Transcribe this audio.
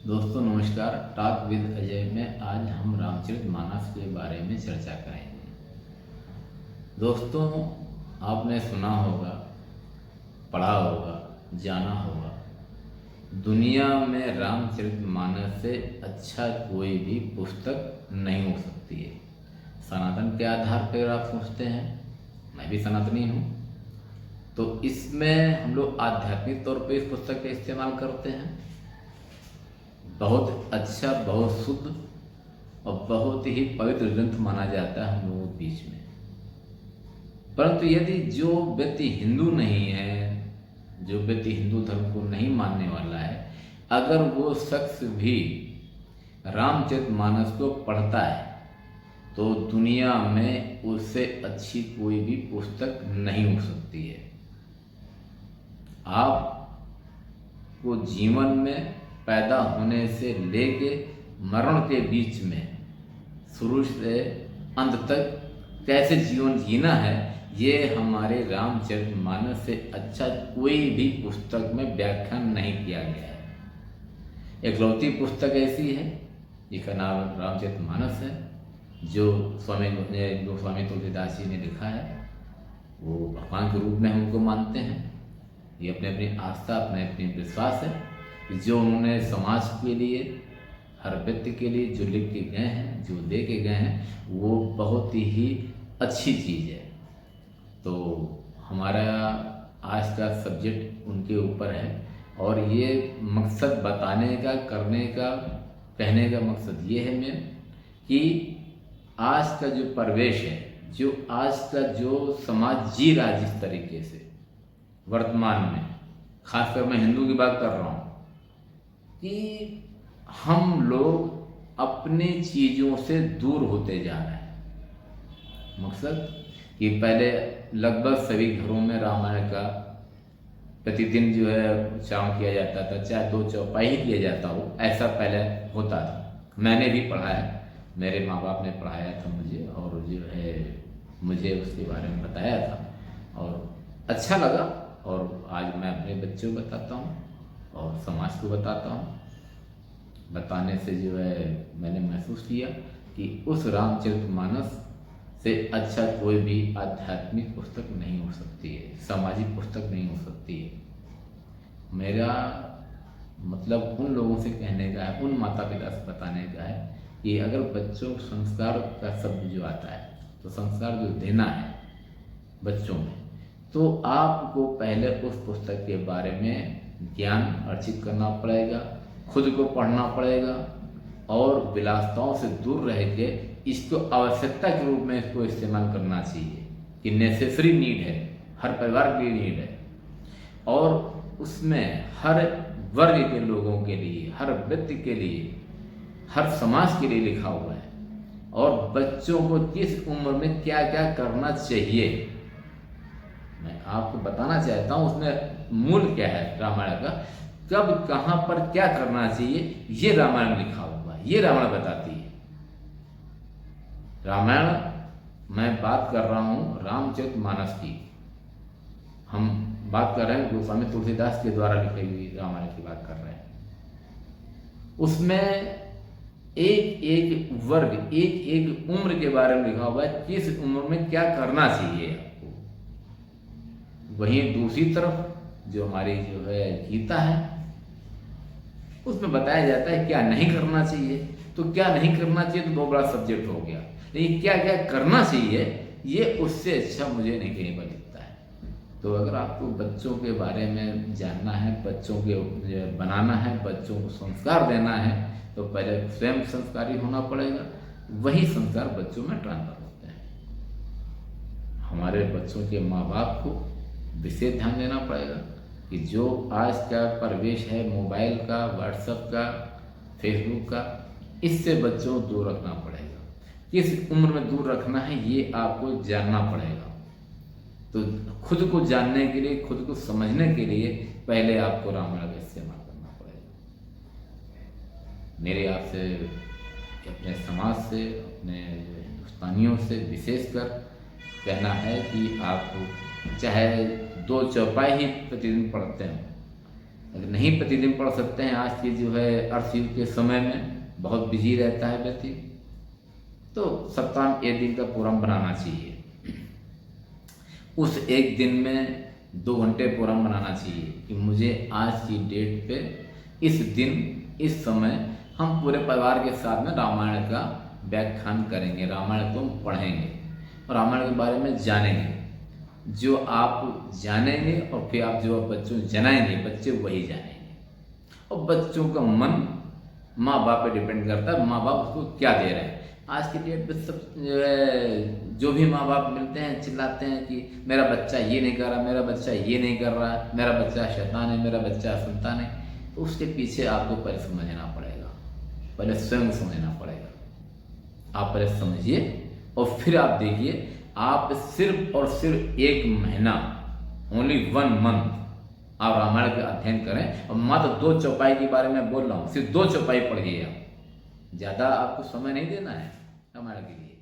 दोस्तों नमस्कार। Talk with Ajay में आज हम रामचरितमानस के बारे में चर्चा करेंगे। दोस्तों, आपने सुना होगा, पढ़ा होगा, जाना होगा, दुनिया में रामचरितमानस से अच्छा कोई भी पुस्तक नहीं हो सकती है। सनातन के आधार पर आप सोचते हैं, मैं भी सनातनी हूँ, तो इसमें हम लोग आध्यात्मिक तौर पे इस पुस्तक का इस्तेमाल करते हैं। बहुत अच्छा, बहुत शुद्ध और बहुत ही पवित्र ग्रंथ माना जाता है हम लोगों के बीच में। परंतु यदि जो व्यक्ति हिंदू नहीं है, जो व्यक्ति हिंदू धर्म को नहीं मानने वाला है, अगर वो शख्स भी रामचरितमानस को पढ़ता है तो दुनिया में उससे अच्छी कोई भी पुस्तक नहीं हो सकती है। आपको जीवन में पैदा होने से लेके मरण के बीच में शुरू से अंत तक कैसे जीवन जीना है, ये हमारे रामचरितमानस से अच्छा कोई भी पुस्तक में व्याख्यान नहीं किया गया है। एकलौती पुस्तक ऐसी है जिसका नाम रामचरितमानस है, जो स्वामी तुलसीदास जी ने लिखा है। वो भगवान के रूप में हम उनको मानते हैं। ये अपने अपनी आस्था, अपने अपनी विश्वास है कि जो उन्होंने समाज के लिए, हर व्यक्ति के लिए जो लिख के गए हैं, जो दे के गए हैं, वो बहुत ही अच्छी चीज़ है। तो हमारा आज का सब्जेक्ट उनके ऊपर है और ये मकसद बताने का, करने का, कहने का मकसद ये है मेरा कि आज का जो परिवेश है, जो आज का जो समाज जी रहा है जिस तरीके से वर्तमान में, खासकर मैं हिंदू की बात कर रहा हूँ, कि हम लोग अपने चीज़ों से दूर होते जा रहे हैं। मकसद कि पहले लगभग सभी घरों में रामायण का प्रतिदिन जो है उच्चारण किया जाता था, चाहे 2 चौपाई ही किया जाता हो, ऐसा पहले होता था। मैंने भी पढ़ा है, मेरे माँ बाप ने पढ़ाया था मुझे, और जो है मुझे उसके बारे में बताया था और अच्छा लगा। और आज मैं अपने बच्चों को बताता हूँ और समाज को बताता हूँ। बताने से जो है मैंने महसूस किया कि उस रामचरितमानस से अच्छा कोई भी आध्यात्मिक पुस्तक नहीं हो सकती है, सामाजिक पुस्तक नहीं हो सकती है। मेरा मतलब उन लोगों से कहने का है, उन माता पिता से बताने का है कि अगर बच्चों को संस्कार का शब्द जो आता है, तो संस्कार जो देना है बच्चों में, तो आपको पहले उस पुस्तक के बारे में ज्ञान अर्जित करना पड़ेगा, खुद को पढ़ना पड़ेगा और विलासिताओं से दूर रह के इसको आवश्यकता के रूप में इसको इस्तेमाल करना चाहिए कि नेसेसरी नीड है, हर परिवार की नीड है। और उसमें हर वर्ग के लोगों के लिए, हर व्यक्ति के लिए, हर समाज के लिए लिखा हुआ है। और बच्चों को किस उम्र में क्या क्या करना चाहिए, मैं आपको बताना चाहता हूँ। उसमें मूल क्या है रामायण का, कब कहाँ पर क्या करना चाहिए, ये रामायण लिखा हुआ है, ये रामायण बताती है। रामायण मैं बात कर रहा हूँ रामचरितमानस की, हम बात कर रहे हैं गोस्वामी तुलसीदास के द्वारा लिखी हुई रामायण की बात कर रहे हैं। उसमें एक एक वर्ग, एक एक उम्र के बारे में लिखा हुआ है, किस उम्र में क्या करना चाहिए आपको। वहीं दूसरी तरफ जो हमारी जो है गीता है, उसमें बताया जाता है क्या नहीं करना चाहिए। तो क्या नहीं करना चाहिए तो बहुत बड़ा सब्जेक्ट हो गया, लेकिन क्या क्या करना चाहिए ये उससे अच्छा मुझे नहीं कहीं पर दिखता है। तो अगर आपको बच्चों के बारे में जानना है, बच्चों के बनाना है, बच्चों को संस्कार देना है, तो पहले स्वयं संस्कारी होना पड़ेगा, वही संस्कार बच्चों में ट्रांसफर होते हैं। हमारे बच्चों के माँ बाप को विशेष ध्यान देना पड़ेगा कि जो आज का परिवेश है मोबाइल का, व्हाट्सएप का, फेसबुक का, इससे बच्चों को दूर रखना पड़ेगा। किस उम्र में दूर रखना है ये आपको जानना पड़ेगा। तो खुद को जानने के लिए, खुद को समझने के लिए पहले आपको रामायण का इस्तेमाल करना पड़ेगा। मेरे आपसे, अपने समाज से, अपने हिंदुस्तानियों से विशेषकर कहना है कि आप चाहे 2 चौपाई ही प्रतिदिन पढ़ते हैं, अगर नहीं प्रतिदिन पढ़ सकते हैं, आज के जो है अर्थ के समय में बहुत बिजी रहता है व्यक्ति, तो सप्ताह में एक दिन का प्रोग्राम बनाना चाहिए। उस एक दिन में 2 घंटे प्रोग्राम बनाना चाहिए कि मुझे आज की डेट पे इस दिन इस समय हम पूरे परिवार के साथ में रामायण का व्याख्यान करेंगे, रामायण को हम पढ़ेंगे और रामायण के बारे में जानेंगे। जो आप जानेंगे और फिर आप जो बच्चों को जनाएंगे, बच्चे वही जानेंगे। और बच्चों का मन माँ बाप पे डिपेंड करता है, माँ बाप उसको क्या दे रहे हैं। आज की डेट में सब जो भी माँ बाप मिलते हैं चिल्लाते हैं कि मेरा बच्चा ये नहीं कर रहा, मेरा बच्चा ये नहीं कर रहा, मेरा बच्चा शैतान है, मेरा बच्चा संतान है। तो उसके पीछे आपको पहले समझना पड़ेगा, पहले स्वयं समझना पड़ेगा। आप पहले समझिए और फिर आप देखिए, आप सिर्फ और सिर्फ 1 महीना, ओनली 1 मंथ आप रामायण का अध्ययन करें और मात्र 2 चौपाई के बारे में बोल रहा हूँ, सिर्फ 2 चौपाई पढ़िए आप, ज़्यादा आपको समय नहीं देना है रामायण के लिए।